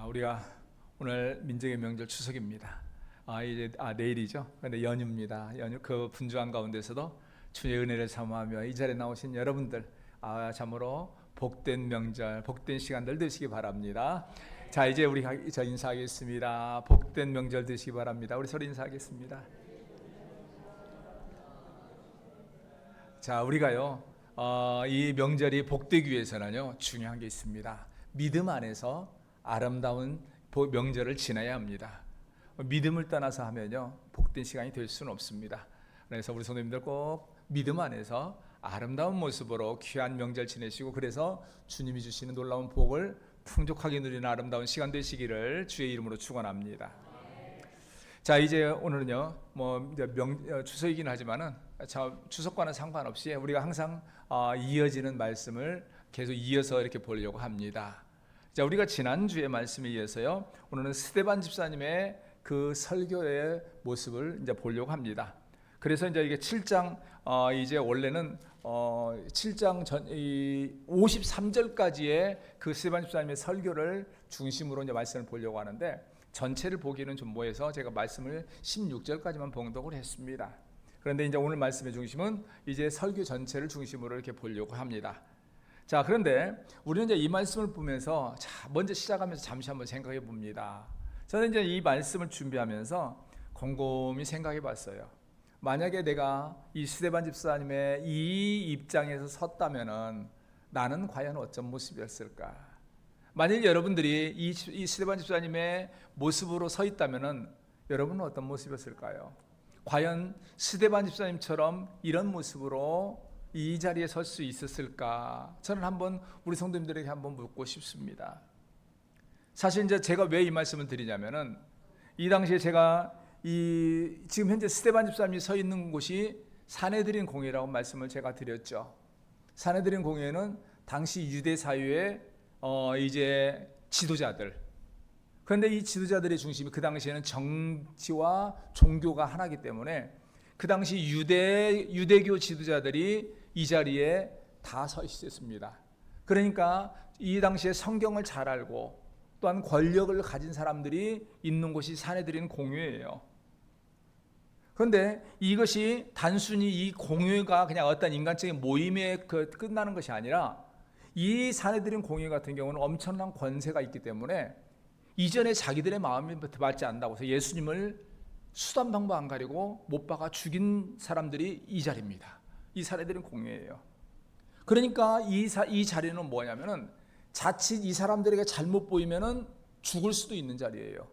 우리가 오늘 민족의 명절 추석입니다. 이제 내일이죠. 근데 연휴입니다. 연휴 그 분주한 가운데서도 주의 은혜를 사모하며 이 자리에 나오신 여러분들, 참으로 복된 명절, 복된 시간들 되시기 바랍니다. 자, 이제 저 인사하겠습니다. 복된 명절 되시기 바랍니다. 우리 서로 인사하겠습니다. 자, 우리가요, 이 명절이 복되기 위해서는요, 중요한 게 있습니다. 믿음 안에서 아름다운 명절을 지내야 합니다. 믿음을 떠나서 하면요, 복된 시간이 될 수는 없습니다. 그래서 우리 성도님들 꼭 믿음 안에서 아름다운 모습으로 귀한 명절 지내시고, 그래서 주님이 주시는 놀라운 복을 풍족하게 누리는 아름다운 시간 되시기를 주의 이름으로 축원합니다. 자, 이제 오늘은요, 추석이긴 하지만은 추석과는 상관없이 우리가 항상 이어지는 말씀을 계속 이어서 이렇게 보려고 합니다. 자, 우리가 지난주의 말씀에 이어서요, 오늘은 스데반 집사님의 그 설교의 모습을 이제 보려고 합니다. 그래서 이제 이게 7장, 이제 원래는 7장 53절까지의 그 스데반 집사님의 설교를 중심으로 이제 말씀을 보려고 하는데, 전체를 보기는 좀 뭐해서 제가 말씀을 16절까지만 봉독을 했습니다. 그런데 이제 오늘 말씀의 중심은 이제 설교 전체를 중심으로 이렇게 보려고 합니다. 자, 그런데 우리는 이제 이 말씀을 보면서 먼저 시작하면서 잠시 한번 생각해 봅니다. 저는 이제 이 말씀을 준비하면서 곰곰이 생각해 봤어요. 만약에 내가 이 스데반 집사님의 이 입장에서 섰다면은 나는 과연 어떤 모습이었을까? 만일 여러분들이 이 스데반 집사님의 모습으로 서 있다면은 여러분은 어떤 모습이었을까요? 과연 스데반 집사님처럼 이런 모습으로 이 자리에 설 수 있었을까? 저는 한번 우리 성도님들에게 한번 묻고 싶습니다. 사실 이제 제가 왜 이 말씀을 드리냐면은, 이 당시에 제가 지금 현재 스데반 집사님이 서 있는 곳이 사내들인 공회라고 말씀을 제가 드렸죠. 사내들인 공회는 당시 유대 사회의 이제 지도자들. 그런데 이 지도자들의 중심이 그 당시에는 정치와 종교가 하나이기 때문에 그 당시 유대교 지도자들이 이 자리에 다 서 있었습니다. 그러니까 이 당시에 성경을 잘 알고 또한 권력을 가진 사람들이 있는 곳이 사내들인 공회예요. 그런데 이것이 단순히 이 공회가 그냥 어떤 인간적인 모임에 끝나는 것이 아니라, 이 사내들인 공회 같은 경우는 엄청난 권세가 있기 때문에 이전에 자기들의 마음이 맞지 않는다고 해서 예수님을 수단 방법 안 가리고 못 박아 죽인 사람들이 이 자리입니다. 이 사례들은 공회예요. 그러니까 이 자리는 뭐냐면은, 자칫 이 사람들에게 잘못 보이면은 죽을 수도 있는 자리예요.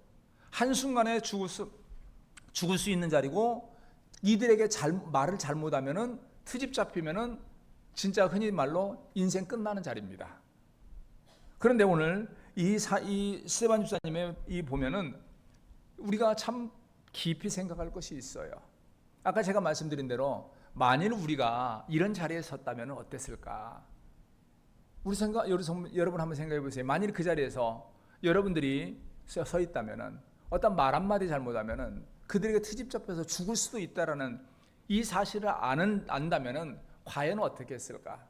한순간에 죽을 수 있는 자리고, 이들에게 말을 잘못하면은, 트집 잡히면은 진짜 흔히 말로 인생 끝나는 자리입니다. 그런데 오늘 이 스데반 집사님의 보면은 우리가 참 깊이 생각할 것이 있어요. 아까 제가 말씀드린 대로 만일 우리가 이런 자리에 섰다면 어땠을까? 여러분 한번 생각해 보세요. 만일 그 자리에서 여러분들이 서 있다면, 어떤 말 한마디 잘못하면 그들에게 트집 잡혀서 죽을 수도 있다라는 이 사실을 안다면 과연 어떻게 했을까?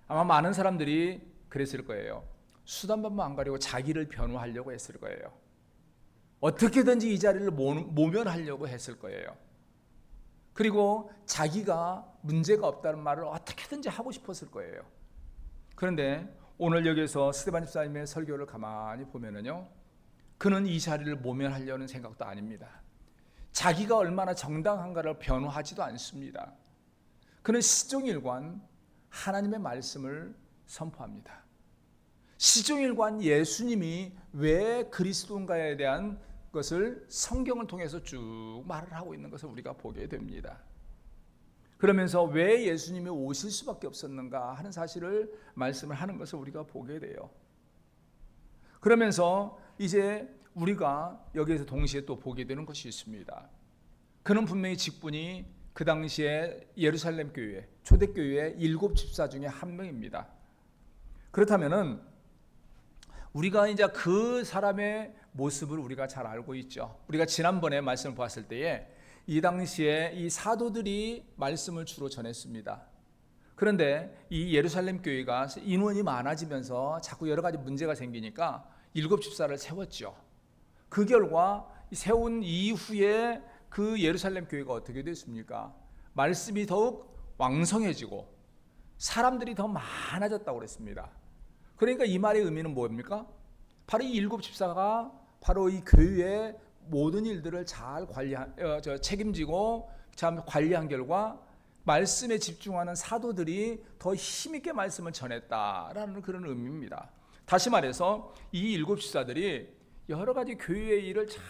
아마 많은 사람들이 그랬을 거예요. 수단방법 안 가리고 자기를 변호하려고 했을 거예요. 어떻게든지 이 자리를 모면하려고 했을 거예요. 그리고 자기가 문제가 없다는 말을 어떻게든지 하고 싶었을 거예요. 그런데 오늘 여기서 스데반 집사님의 설교를 가만히 보면은요, 그는 이 자리를 모면하려는 생각도 아닙니다. 자기가 얼마나 정당한가를 변호하지도 않습니다. 그는 시종일관 하나님의 말씀을 선포합니다. 시종일관 예수님이 왜 그리스도인가에 대한 것을 성경을 통해서 쭉 말을 하고 있는 것을 우리가 보게 됩니다. 그러면서 왜 예수님이 오실 수밖에 없었는가 하는 사실을 말씀을 하는 것을 우리가 보게 돼요. 그러면서 이제 우리가 여기에서 동시에 또 보게 되는 것이 있습니다. 그는 분명히 직분이 그 당시에 예루살렘 교회, 초대교회의 7 집사 중에 한 명입니다. 그렇다면은 우리가 이제 그 사람의 모습을 우리가 잘 알고 있죠. 우리가 지난번에 말씀을 보았을 때에 이 당시에 이 사도들이 말씀을 주로 전했습니다. 그런데 이 예루살렘 교회가 인원이 많아지면서 자꾸 여러 가지 문제가 생기니까 일곱 집사를 세웠죠. 그 결과 세운 이후에 그 예루살렘 교회가 어떻게 됐습니까? 말씀이 더욱 왕성해지고 사람들이 더 많아졌다고 그랬습니다. 그러니까 이 말의 의미는 뭡니까? 바로 이 일곱 집사가 바로 이 교회의 모든 일들을 잘 책임지고 참 관리한 결과 말씀에 집중하는 사도들이 더 힘있게 말씀을 전했다라는 그런 의미입니다. 다시 말해서 이 일곱 집사들이 여러 가지 교회의 일을 잘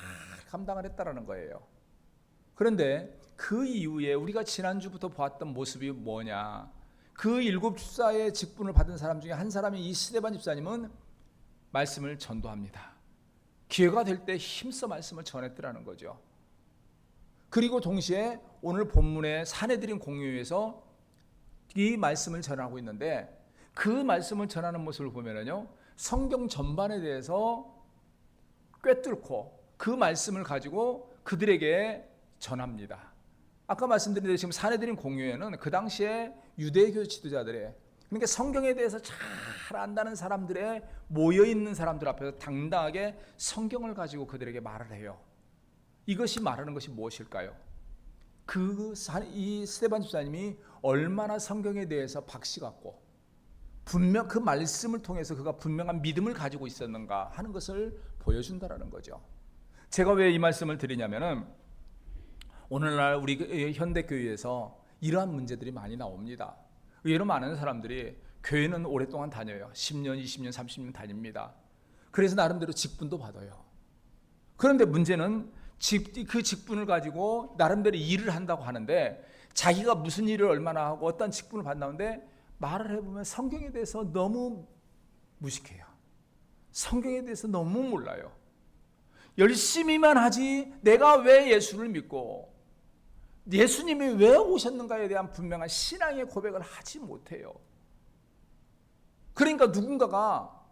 감당을 했다라는 거예요. 그런데 그 이후에 우리가 지난주부터 보았던 모습이 뭐냐? 그 일곱 집사의 직분을 받은 사람 중에 한 사람이 이 스데반 집사님은 말씀을 전도합니다. 기회가 될 때 힘써 말씀을 전했더라는 거죠. 그리고 동시에 오늘 본문의 사내들인 공유에서 이 말씀을 전하고 있는데 그 말씀을 전하는 모습을 보면은요, 성경 전반에 대해서 꿰뚫고 그 말씀을 가지고 그들에게 전합니다. 아까 말씀드린 대로 지금 사내들인 공유에는 그 당시에 유대교 지도자들의, 그러니까 성경에 대해서 잘 안다는 사람들의 모여있는 사람들 앞에서 당당하게 성경을 가지고 그들에게 말을 해요. 이것이 말하는 것이 무엇일까요? 이 스데반 집사님이 얼마나 성경에 대해서 박씨 같고 분명 그 말씀을 통해서 그가 분명한 믿음을 가지고 있었는가 하는 것을 보여준다라는 거죠. 제가 왜 이 말씀을 드리냐면은 오늘날 우리 현대교회에서 이러한 문제들이 많이 나옵니다. 의외로 많은 사람들이 교회는 오랫동안 다녀요. 10년, 20년, 30년 다닙니다. 그래서 나름대로 직분도 받아요. 그런데 문제는 그 직분을 가지고 나름대로 일을 한다고 하는데 자기가 무슨 일을 얼마나 하고 어떤 직분을 받나는데 말을 해보면 성경에 대해서 너무 무식해요. 성경에 대해서 너무 몰라요. 열심히만 하지 내가 왜 예수를 믿고 예수님이 왜 오셨는가에 대한 분명한 신앙의 고백을 하지 못해요. 그러니까 누군가가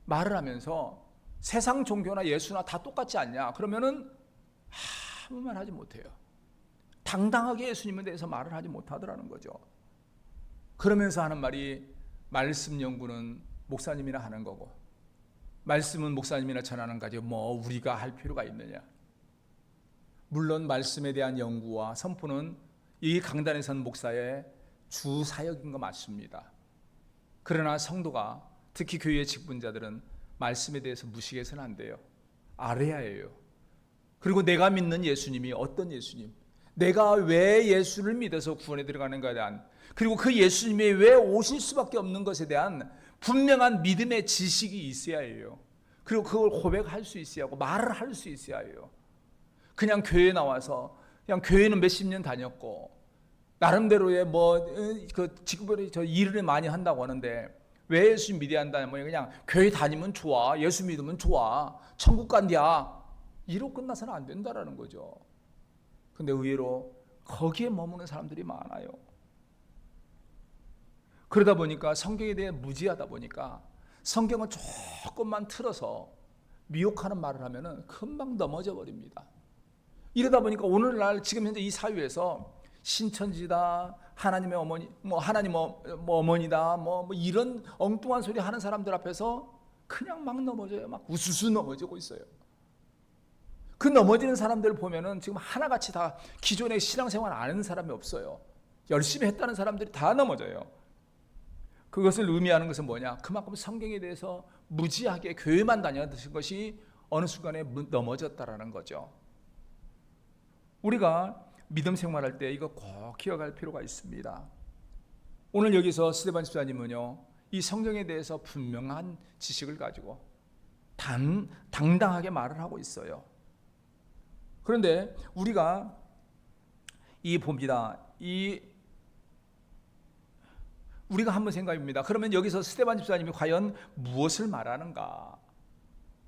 말을 하면서 세상 종교나 예수나 다 똑같지 않냐? 그러면은 아무 말 하지 못해요. 당당하게 예수님에 대해서 말을 하지 못하더라는 거죠. 그러면서 하는 말이 말씀 연구는 목사님이나 하는 거고 말씀은 목사님이나 전하는 거지 뭐 우리가 할 필요가 있느냐. 물론 말씀에 대한 연구와 선포는 이 강단에 선 목사의 주 사역인 거 맞습니다. 그러나 성도가 특히 교회의 직분자들은 말씀에 대해서 무시해서는 안 돼요. 알아야 해요. 그리고 내가 믿는 예수님이 어떤 예수님, 내가 왜 예수를 믿어서 구원에 들어가는가에 대한, 그리고 그 예수님이 왜 오실 수밖에 없는 것에 대한 분명한 믿음의 지식이 있어야 해요. 그리고 그걸 고백할 수 있어야 하고 말을 할 수 있어야 해요. 그냥 교회에 나와서 그냥 교회는 몇십 년 다녔고 나름대로의 직분이 일을 많이 한다고 하는데 왜 예수 믿어야 한다면 그냥 교회 다니면 좋아, 예수 믿으면 좋아, 천국 간디야 이로 끝나서는 안 된다라는 거죠. 근데 의외로 거기에 머무는 사람들이 많아요. 그러다 보니까 성경에 대해 무지하다 보니까 성경을 조금만 틀어서 미혹하는 말을 하면은 금방 넘어져 버립니다. 이러다 보니까 오늘날 지금 현재 이 사회에서 신천지다, 하나님의 어머니, 하나님 어머니다, 이런 엉뚱한 소리 하는 사람들 앞에서 그냥 막 넘어져요. 막 우수수 넘어지고 있어요. 그 넘어지는 사람들을 보면은 지금 하나같이 다 기존의 신앙생활 안 하는 사람이 없어요. 열심히 했다는 사람들이 다 넘어져요. 그것을 의미하는 것은 뭐냐? 그만큼 성경에 대해서 무지하게 교회만 다녔던 것이 어느 순간에 넘어졌다라는 거죠. 우리가 믿음 생활할 때 이거 꼭 기억할 필요가 있습니다. 오늘 여기서 스데반 집사님은요, 이 성경에 대해서 분명한 지식을 가지고 당당하게 말을 하고 있어요. 그런데 우리가 우리가 한번 생각해봅니다. 그러면 여기서 스데반 집사님이 과연 무엇을 말하는가?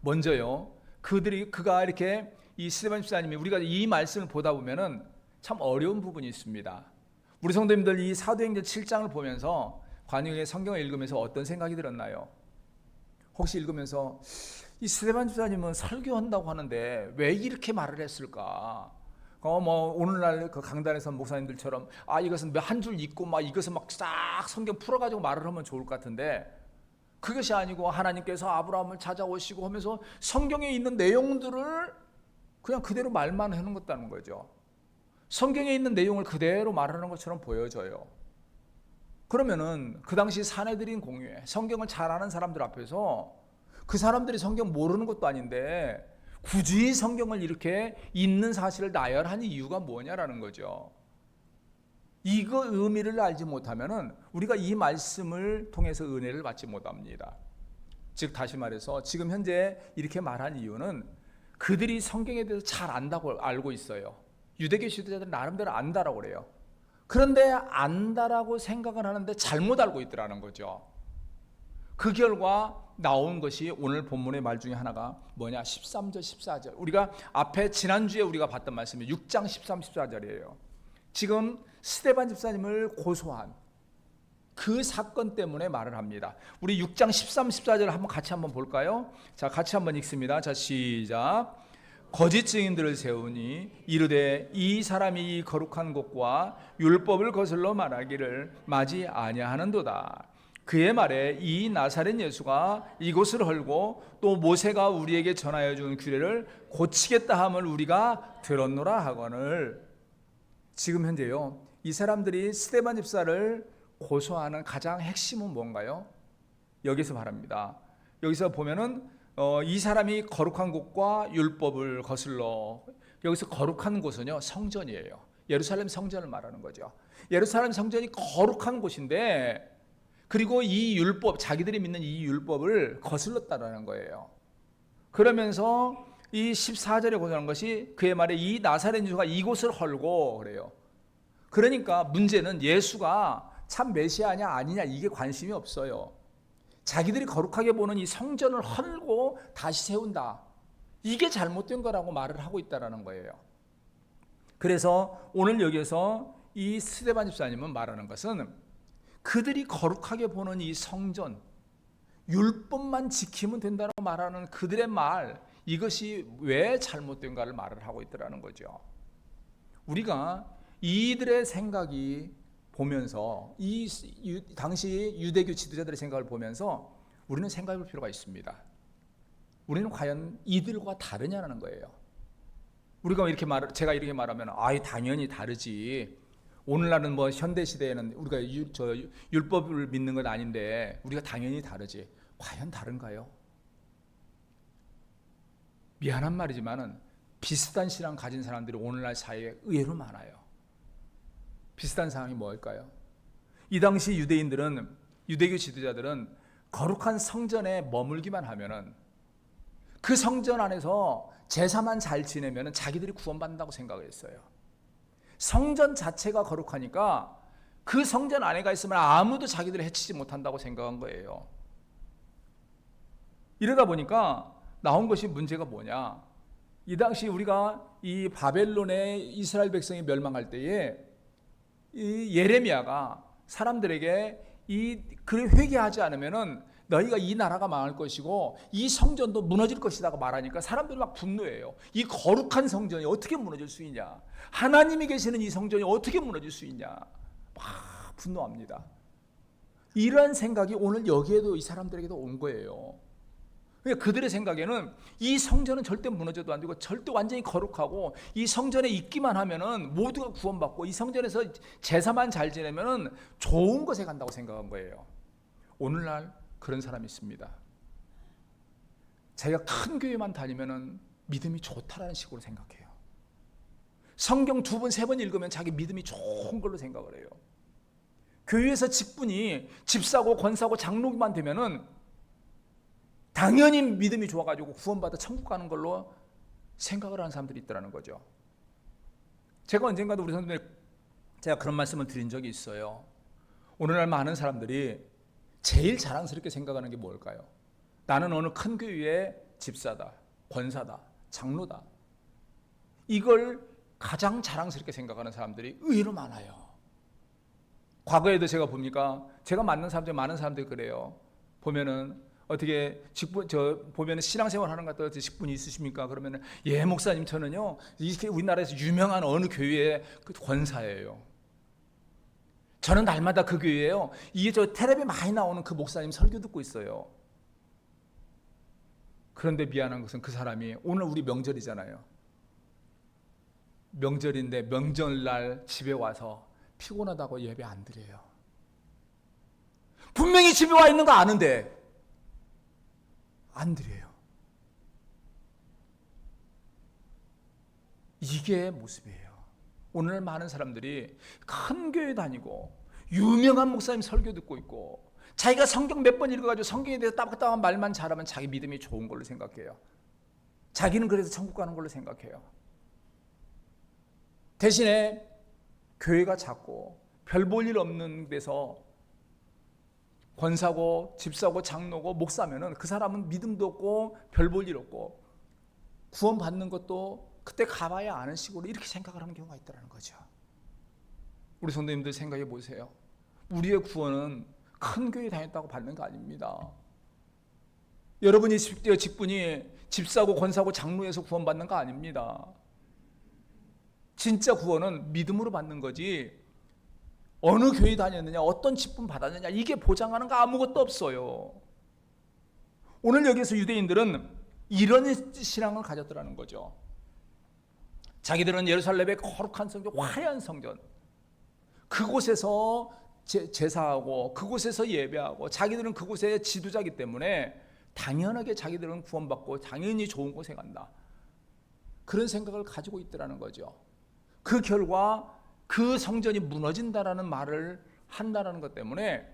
먼저요, 그가 이렇게 이 스데반 집사님이 우리가 이 말씀을 보다 보면은 참 어려운 부분이 있습니다. 우리 성도님들 이 사도행전 7장을 보면서 관용의 성경을 읽으면서 어떤 생각이 들었나요? 혹시 읽으면서 이 스데반 집사님은 설교한다고 하는데 왜 이렇게 말을 했을까? 오늘날 그 강단에서 목사님들처럼 이것은 한 줄 읽고 이것은 싹 성경 풀어가지고 말을 하면 좋을 것 같은데 그것이 아니고 하나님께서 아브라함을 찾아오시고 하면서 성경에 있는 내용들을 그냥 그대로 말만 하는 것다는 거죠. 성경에 있는 내용을 그대로 말하는 것처럼 보여져요. 그러면은 그 당시 사내들인 공유에 성경을 잘 아는 사람들 앞에서 그 사람들이 성경 모르는 것도 아닌데 굳이 성경을 이렇게 읽는 사실을 나열한 이유가 뭐냐라는 거죠. 이거 의미를 알지 못하면은 우리가 이 말씀을 통해서 은혜를 받지 못합니다. 즉 다시 말해서 지금 현재 이렇게 말한 이유는 그들이 성경에 대해서 잘 안다고 알고 있어요. 유대교 지도자들은 나름대로 안다라고 그래요. 그런데 안다라고 생각을 하는데 잘못 알고 있더라는 거죠. 그 결과 나온 것이 오늘 본문의 말 중에 하나가 뭐냐? 13절 14절. 우리가 앞에 지난주에 우리가 봤던 말씀이 6장 13, 14절이에요. 지금 스데반 집사님을 고소한 그 사건 때문에 말을 합니다. 우리 6장 13, 14절 한번 같이 한번 볼까요? 자, 같이 한번 읽습니다. 자, 시작. 거짓 증인들을 세우니 이르되 이 사람이 이 거룩한 곳과 율법을 거슬러 말하기를 마지 아니하는도다. 그의 말에 이 나사렛 예수가 이곳을 헐고 또 모세가 우리에게 전하여 준 규례를 고치겠다 함을 우리가 들었노라 하거늘. 지금 현재요, 이 사람들이 스데반 집사를 고소하는 가장 핵심은 뭔가요? 여기서 말합니다. 여기서 보면은 이 사람이 거룩한 곳과 율법을 거슬러, 여기서 거룩한 곳은요 성전이에요. 예루살렘 성전을 말하는 거죠. 예루살렘 성전이 거룩한 곳인데, 그리고 이 율법, 자기들이 믿는 이 율법을 거슬렀다라는 거예요. 그러면서 이 14절에 고소하는 것이 그의 말에 이 나사렛 예수가 이곳을 헐고 그래요. 그러니까 문제는 예수가 참 메시아냐 아니냐 이게 관심이 없어요. 자기들이 거룩하게 보는 이 성전을 헐고 다시 세운다, 이게 잘못된 거라고 말을 하고 있다는 거예요. 그래서 오늘 여기에서 이 스데반 집사님은 말하는 것은 그들이 거룩하게 보는 이 성전, 율법만 지키면 된다고 말하는 그들의 말, 이것이 왜 잘못된가를 말을 하고 있더라는 거죠. 우리가 이들의 생각이 보면서, 이 당시 유대교 지도자들의 생각을 보면서 우리는 생각해 볼 필요가 있습니다. 우리는 과연 이들과 다르냐는 거예요. 우리가 이렇게 제가 이렇게 말하면 당연히 다르지. 오늘날은 뭐 현대 시대에는 우리가 율법을 믿는 건 아닌데 우리가 당연히 다르지. 과연 다른가요? 미안한 말이지만은 비슷한 신앙 가진 사람들이 오늘날 사회에 의외로 많아요. 비슷한 상황이 뭘까요? 이 당시 유대인들은, 유대교 지도자들은 거룩한 성전에 머물기만 하면은, 그 성전 안에서 제사만 잘 지내면은 자기들이 구원받는다고 생각했어요. 성전 자체가 거룩하니까 그 성전 안에 가 있으면 아무도 자기들을 해치지 못한다고 생각한 거예요. 이러다 보니까 나온 것이 문제가 뭐냐? 이 당시 우리가 이 바벨론의 이스라엘 백성이 멸망할 때에 이 예레미야가 사람들에게 그를 회개하지 않으면은 너희가 이 나라가 망할 것이고 이 성전도 무너질 것이라고 말하니까 사람들이 막 분노해요. 이 거룩한 성전이 어떻게 무너질 수 있냐? 하나님이 계시는 이 성전이 어떻게 무너질 수 있냐? 막 분노합니다. 이러한 생각이 오늘 여기에도, 이 사람들에게도 온 거예요. 그들의 생각에는 이 성전은 절대 무너져도 안 되고 절대 완전히 거룩하고 이 성전에 있기만 하면은 모두가 구원받고 이 성전에서 제사만 잘 지내면은 좋은 곳에 간다고 생각한 거예요. 오늘날 그런 사람이 있습니다. 자기가 큰 교회만 다니면은 믿음이 좋다라는 식으로 생각해요. 성경 2번, 3번 읽으면 자기 믿음이 좋은 걸로 생각을 해요. 교회에서 직분이 집사고 권사고 장로만 되면은 당연히 믿음이 좋아가지고 구원받아 천국 가는 걸로 생각을 하는 사람들이 있더라는 거죠. 제가 언젠가도 우리 성도들 제가 그런 말씀을 드린 적이 있어요. 오늘날 많은 사람들이 제일 자랑스럽게 생각하는 게 뭘까요? 나는 어느 큰 교회의 집사다, 권사다, 장로다. 이걸 가장 자랑스럽게 생각하는 사람들이 의외로 많아요. 과거에도 제가 봅니까? 제가 만난 사람들, 많은 사람들이 그래요. 보면은 어떻게 직분, 보면은 신앙생활 하는 것 같아요. 직분이 있으십니까? 그러면은 예, 목사님 저는요 이렇게 우리나라에서 유명한 어느 교회의 그 권사예요. 저는 날마다 그 교회에요. 이게 저 텔레비에 많이 나오는 그 목사님 설교 듣고 있어요. 그런데 미안한 것은 그 사람이 오늘 우리 명절이잖아요. 명절인데 명절날 집에 와서 피곤하다고 예배 안 드려요. 분명히 집에 와 있는 거 아는데 안 드려요. 이게 모습이에요. 오늘 많은 사람들이 큰 교회 다니고 유명한 목사님 설교 듣고 있고 자기가 성경 몇 번 읽어가지고 성경에 대해서 따박따박한 말만 잘하면 자기 믿음이 좋은 걸로 생각해요. 자기는 그래서 천국 가는 걸로 생각해요. 대신에 교회가 작고 별 볼 일 없는 데서 권사고 집사고 장로고 목사면은 그 사람은 믿음도 없고 별 볼 일 없고 구원 받는 것도 그때 가봐야 아는 식으로 이렇게 생각을 하는 경우가 있다는 거죠. 우리 성도님들 생각해 보세요. 우리의 구원은 큰 교회 다녔다고 받는 거 아닙니다. 여러분이 직분이 집사고 권사고 장로에서 구원받는 거 아닙니다. 진짜 구원은 믿음으로 받는 거지 어느 교회 다녔느냐 어떤 직분 받았느냐 이게 보장하는 거 아무것도 없어요. 오늘 여기서 유대인들은 이런 신앙을 가졌더라는 거죠. 자기들은 예루살렘의 거룩한 성전, 화려한 성전, 그곳에서 제사하고 그곳에서 예배하고 자기들은 그곳의 지도자이기 때문에 당연하게 자기들은 구원받고 당연히 좋은 곳에 간다. 그런 생각을 가지고 있더라는 거죠. 그 결과 그 성전이 무너진다라는 말을 한다는 것 때문에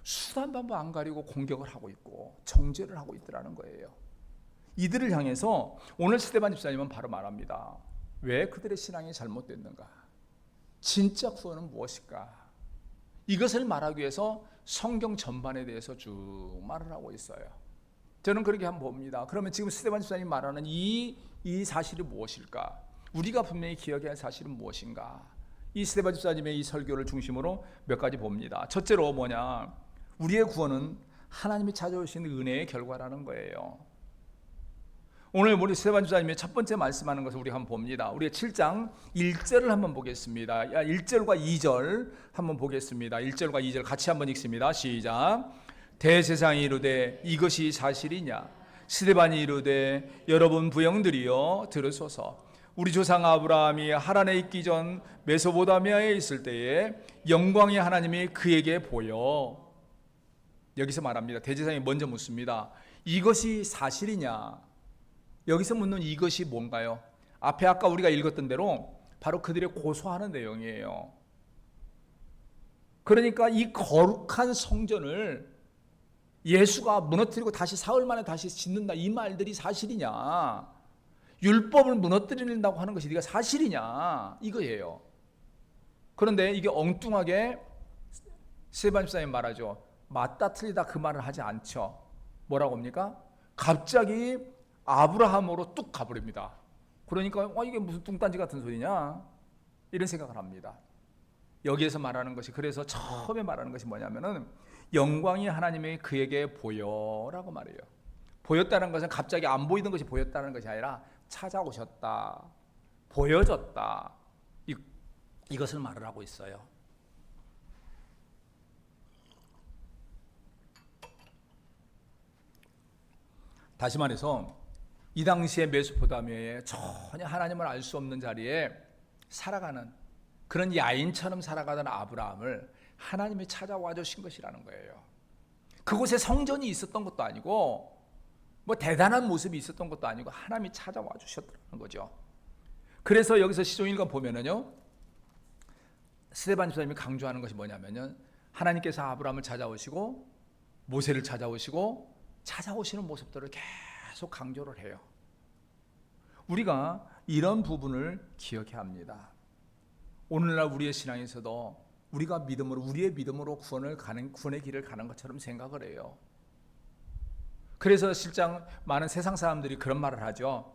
수단방법 안 가리고 공격을 하고 있고 정죄를 하고 있더라는 거예요. 이들을 향해서 오늘 스데반 집사님은 바로 말합니다. 왜 그들의 신앙이 잘못됐는가? 진짜 구원은 무엇일까? 이것을 말하기 위해서 성경 전반에 대해서 쭉 말을 하고 있어요. 저는 그렇게 한번 봅니다. 그러면 지금 스데반 집사님이 말하는 이 사실이 무엇일까? 우리가 분명히 기억해야 할 사실은 무엇인가? 이 스데반 집사님의 이 설교를 중심으로 몇 가지 봅니다. 첫째로 뭐냐? 우리의 구원은 하나님이 찾아오신 은혜의 결과라는 거예요. 오늘 우리 스데반 집사님의 첫 번째 말씀하는 것을 우리 한번 봅니다. 우리가 7장 1절을 한번 보겠습니다. 1절과 2절 한번 보겠습니다. 1절과 2절 같이 한번 읽습니다. 시작. 대제사장이 이르되 이것이 사실이냐? 스데반이 이르되 여러분 부형들이여 들으소서. 우리 조상 아브라함이 하란에 있기 전 메소포타미아에 있을 때에 영광의 하나님이 그에게 보여. 여기서 말합니다. 대제사장이 먼저 묻습니다. 이것이 사실이냐? 여기서 묻는 이것이 뭔가요? 앞에 아까 우리가 읽었던 대로 바로 그들의 고소하는 내용이에요. 그러니까 이 거룩한 성전을 예수가 무너뜨리고 다시 사흘 만에 다시 짓는다, 이 말들이 사실이냐? 율법을 무너뜨린다고 하는 것이 네가 사실이냐? 이거예요. 그런데 이게 엉뚱하게 스데반 집사님 말하죠. 맞다 틀리다 그 말을 하지 않죠. 뭐라고 합니까? 갑자기 아브라함으로 뚝 가버립니다. 그러니까 이게 무슨 뚱딴지 같은 소리냐? 이런 생각을 합니다. 여기에서 말하는 것이, 그래서 처음에 말하는 것이 뭐냐면은 영광이 하나님이 그에게 보여라고 말해요. 보였다는 것은 갑자기 안 보이던 것이 보였다는 것이 아니라 찾아오셨다, 보여줬다, 이것을 말을 하고 있어요. 다시 말해서 이 당시에 메소포타미아에 전혀 하나님을 알 수 없는 자리에 살아가는 그런 야인처럼 살아가던 아브라함을 하나님이 찾아와 주신 것이라는 거예요. 그곳에 성전이 있었던 것도 아니고 뭐 대단한 모습이 있었던 것도 아니고 하나님이 찾아와 주셨다는 거죠. 그래서 여기서 시종일과 보면은요, 스데반 집사님이 강조하는 것이 뭐냐면요, 하나님께서 아브라함을 찾아오시고 모세를 찾아오시고 찾아오시는 모습들을 계속 강조를 해요. 우리가 이런 부분을 기억해야 합니다. 오늘날 우리의 신앙에서도 우리가 믿음으로, 우리의 믿음으로 구원의 길을 가는 것처럼 생각을 해요. 그래서 실장 많은 세상 사람들이 그런 말을 하죠.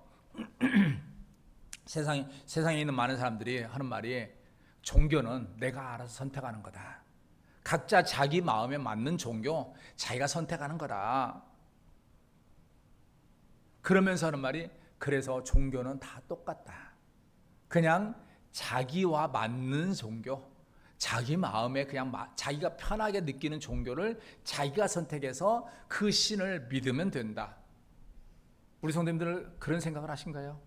세상에 있는 많은 사람들이 하는 말이, 종교는 내가 알아서 선택하는 거다. 각자 자기 마음에 맞는 종교 자기가 선택하는 거다. 그러면서 하는 말이, 그래서 종교는 다 똑같다. 그냥 자기와 맞는 종교, 자기 마음에 그냥 자기가 편하게 느끼는 종교를 자기가 선택해서 그 신을 믿으면 된다. 우리 성도님들 그런 생각을 하신가요?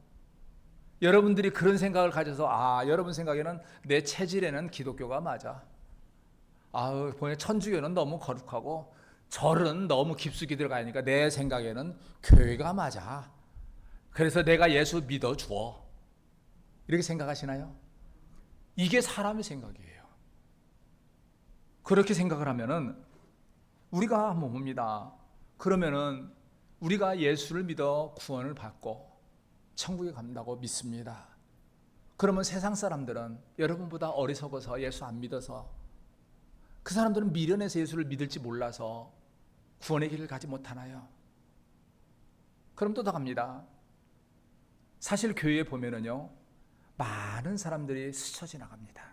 여러분들이 그런 생각을 가져서 여러분 생각에는 내 체질에는 기독교가 맞아. 보니 천주교는 너무 거룩하고 절은 너무 깊숙이 들어가니까 내 생각에는 교회가 맞아. 그래서 내가 예수 믿어주어. 이렇게 생각하시나요? 이게 사람의 생각이에요. 그렇게 생각을 하면은 우리가 뭡니다. 그러면은 우리가 예수를 믿어 구원을 받고 천국에 간다고 믿습니다. 그러면 세상 사람들은 여러분보다 어리석어서 예수 안 믿어서 그 사람들은 미련해서 예수를 믿을지 몰라서 구원의 길을 가지 못하나요? 그럼 또 더 갑니다. 사실 교회에 보면은요, 많은 사람들이 스쳐 지나갑니다.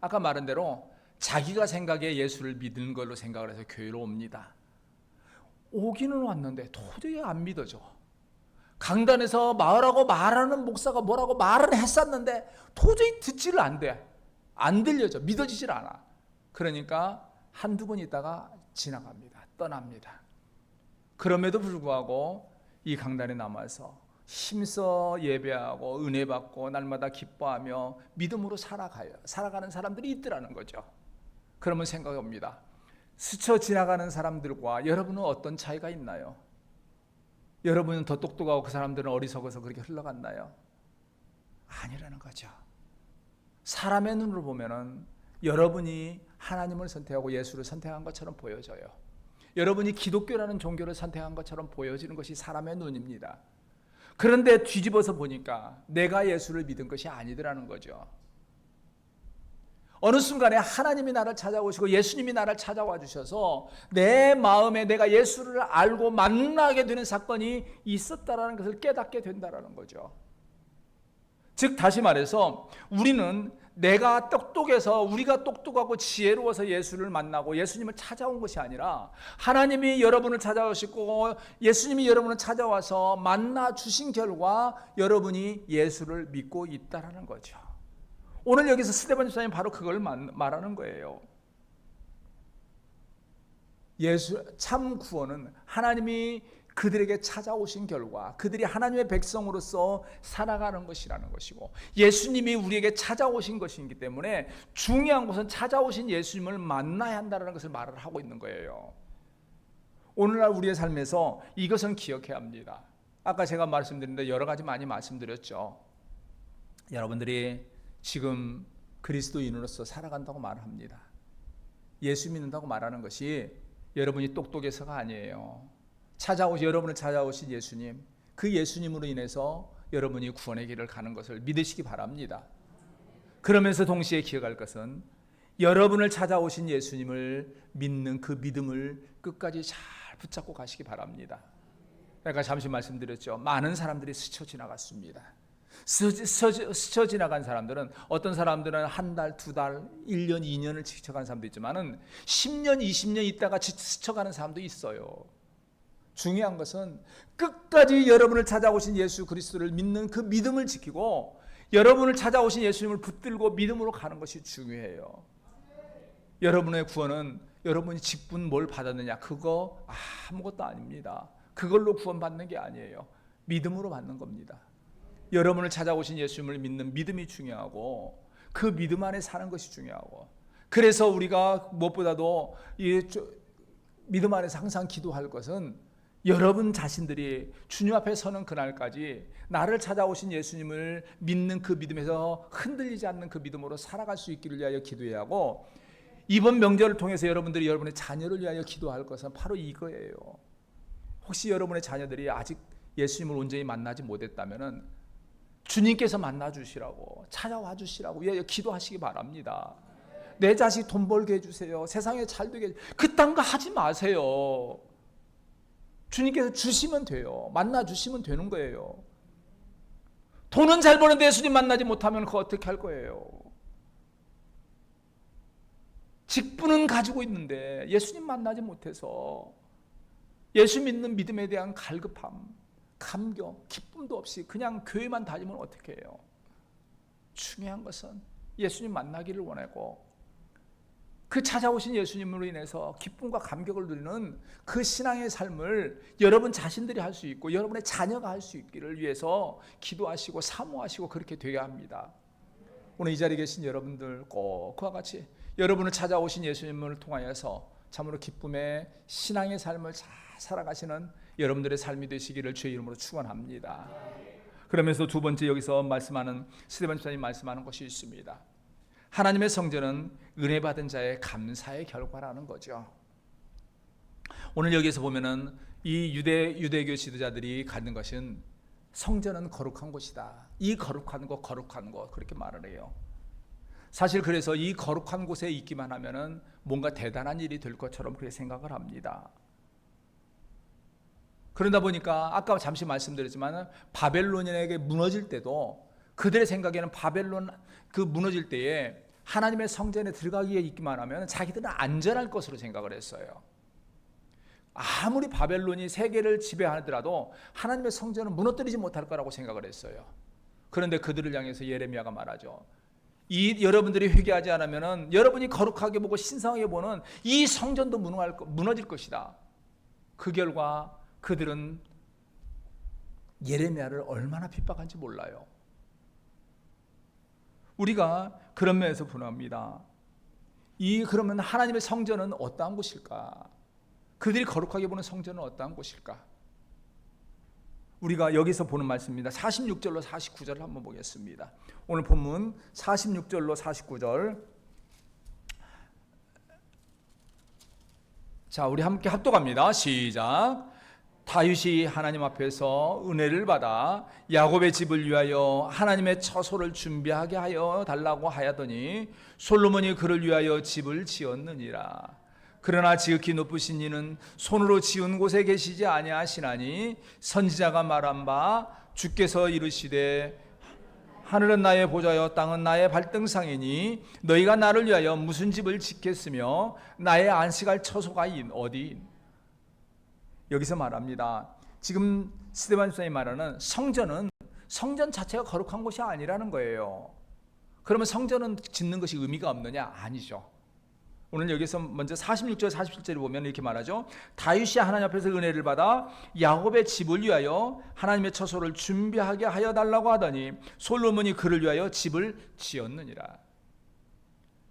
아까 말한 대로 자기가 생각에 예수를 믿는 걸로 생각을 해서 교회로 옵니다. 오기는 왔는데 도저히 안 믿어져. 강단에서 말하는 목사가 뭐라고 말을 했었는데 도저히 듣지를 안 돼. 안 들려져. 믿어지질 않아. 그러니까 한두 번 있다가 지나갑니다. 떠납니다. 그럼에도 불구하고 이 강단에 남아서 힘써 예배하고 은혜 받고 날마다 기뻐하며 믿음으로 살아가는 사람들이 있더라는 거죠. 그러면 생각해 봅니다. 스쳐 지나가는 사람들과 여러분은 어떤 차이가 있나요? 여러분은 더 똑똑하고 그 사람들은 어리석어서 그렇게 흘러갔나요? 아니라는 거죠. 사람의 눈으로 보면은 여러분이 하나님을 선택하고 예수를 선택한 것처럼 보여져요. 여러분이 기독교라는 종교를 선택한 것처럼 보여지는 것이 사람의 눈입니다. 그런데 뒤집어서 보니까 내가 예수를 믿은 것이 아니더라는 거죠. 어느 순간에 하나님이 나를 찾아오시고 예수님이 나를 찾아와 주셔서 내 마음에 내가 예수를 알고 만나게 되는 사건이 있었다라는 것을 깨닫게 된다라는 거죠. 즉 다시 말해서 우리는 내가 똑똑해서 우리가 똑똑하고 지혜로워서 예수를 만나고 예수님을 찾아온 것이 아니라 하나님이 여러분을 찾아오시고 예수님이 여러분을 찾아와서 만나 주신 결과 여러분이 예수를 믿고 있다라는 거죠. 오늘 여기서 스데반 집사님 바로 그걸 말하는 거예요. 참 구원은 하나님이 그들에게 찾아오신 결과 그들이 하나님의 백성으로서 살아가는 것이라는 것이고 예수님이 우리에게 찾아오신 것이기 때문에 중요한 것은 찾아오신 예수님을 만나야 한다는 것을 말을 하고 있는 거예요. 오늘날 우리의 삶에서 이것은 기억해야 합니다. 아까 제가 말씀드렸는데 여러 가지 많이 말씀드렸죠. 여러분들이 지금 그리스도인으로서 살아간다고 말합니다. 예수 믿는다고 말하는 것이 여러분이 똑똑해서가 아니에요. 여러분을 찾아오신 예수님, 그 예수님으로 인해서 여러분이 구원의 길을 가는 것을 믿으시기 바랍니다. 그러면서 동시에 기억할 것은 여러분을 찾아오신 예수님을 믿는 그 믿음을 끝까지 잘 붙잡고 가시기 바랍니다. 제가 잠시 말씀드렸죠. 많은 사람들이 스쳐 지나갔습니다. 스쳐 지나간 사람들은 어떤 사람들은 한 달, 두 달, 1년, 2년을 스쳐간 사람도 있지만은 10년, 20년 있다가 스쳐가는 사람도 있어요. 중요한 것은 끝까지 여러분을 찾아오신 예수 그리스도를 믿는 그 믿음을 지키고 여러분을 찾아오신 예수님을 붙들고 믿음으로 가는 것이 중요해요. 여러분의 구원은 여러분이 직분 뭘 받았느냐 그거 아무것도 아닙니다. 그걸로 구원받는 게 아니에요. 믿음으로 받는 겁니다. 여러분을 찾아오신 예수님을 믿는 믿음이 중요하고 그 믿음 안에 사는 것이 중요하고 그래서 우리가 무엇보다도 이 믿음 안에서 항상 기도할 것은 여러분 자신들이 주님 앞에 서는 그날까지 나를 찾아오신 예수님을 믿는 그 믿음에서 흔들리지 않는 그 믿음으로 살아갈 수 있기를 위하여 기도해야 하고 이번 명절을 통해서 여러분들이 여러분의 자녀를 위하여 기도할 것은 바로 이거예요. 혹시 여러분의 자녀들이 아직 예수님을 온전히 만나지 못했다면 주님께서 만나 주시라고 찾아와 주시라고 기도하시기 바랍니다. 내 자식 돈 벌게 해주세요. 세상에 잘 되게 그딴 거 하지 마세요. 주님께서 주시면 돼요. 만나 주시면 되는 거예요. 돈은 잘 버는데 예수님 만나지 못하면 그거 어떻게 할 거예요? 직분은 가지고 있는데 예수님 만나지 못해서 예수 믿는 믿음에 대한 갈급함, 감격, 기쁨도 없이 그냥 교회만 다니면 어떻게 해요? 중요한 것은 예수님 만나기를 원하고 그 찾아오신 예수님으로 인해서 기쁨과 감격을 누리는 그 신앙의 삶을 여러분 자신들이 할 수 있고 여러분의 자녀가 할 수 있기를 위해서 기도하시고 사모하시고 그렇게 되게 합니다. 오늘 이 자리에 계신 여러분들 꼭 그와 같이 여러분을 찾아오신 예수님을 통하여서 참으로 기쁨의 신앙의 삶을 잘 살아가시는 여러분들의 삶이 되시기를 주의 이름으로 축원합니다. 그러면서 두 번째 여기서 말씀하는 스데반 집사님 말씀하는 것이 있습니다. 하나님의 성전은 은혜 받은 자의 감사의 결과라는 거죠. 오늘 여기서 보면은 이 유대교 지도자들이 갖는 것은 성전은 거룩한 곳이다. 이 거룩한 것 그렇게 말을 해요. 사실 그래서 이 거룩한 곳에 있기만 하면은 뭔가 대단한 일이 될 것처럼 그렇게 생각을 합니다. 그러다 보니까 아까 잠시 말씀드렸지만 바벨론에게 무너질 때도 그들의 생각에는 바벨론 그 무너질 때에 하나님의 성전에 들어가기에 있기만 하면 자기들은 안전할 것으로 생각을 했어요. 아무리 바벨론이 세계를 지배하더라도 하나님의 성전은 무너뜨리지 못할 거라고 생각을 했어요. 그런데 그들을 향해서 예레미야가 말하죠. 여러분들이 회개하지 않으면 여러분이 거룩하게 보고 신성하게 보는 이 성전도 무너질 것이다. 그 결과 그들은 예레미야를 얼마나 핍박한지 몰라요. 우리가 그런 면에서 분합니다. 그러면 하나님의 성전은 어떠한 곳일까? 그들이 거룩하게 보는 성전은 어떠한 곳일까? 우리가 여기서 보는 말씀입니다. 46절로 49절을 한번 보겠습니다. 오늘 본문 46절로 49절. 자, 우리 함께 합독합니다. 시작. 다윗이 하나님 앞에서 은혜를 받아 야곱의 집을 위하여 하나님의 처소를 준비하게 하여 달라고 하였더니 솔로몬이 그를 위하여 집을 지었느니라. 그러나 지극히 높으신 이는 손으로 지은 곳에 계시지 아니하시나니 선지자가 말한 바 주께서 이르시되 하늘은 나의 보좌여 땅은 나의 발등상이니 너희가 나를 위하여 무슨 집을 짓겠으며 나의 안식할 처소가 어디인. 여기서 말합니다. 지금 스데반 집사님이 말하는 성전 자체가 거룩한 곳이 아니라는 거예요. 그러면 성전은 짓는 것이 의미가 없느냐? 아니죠. 오늘 여기서 먼저 46절 47절에 보면 이렇게 말하죠. 다윗이 하나님 앞에서 은혜를 받아 야곱의 집을 위하여 하나님의 처소를 준비하게 하여 달라고 하더니 솔로몬이 그를 위하여 집을 지었느니라.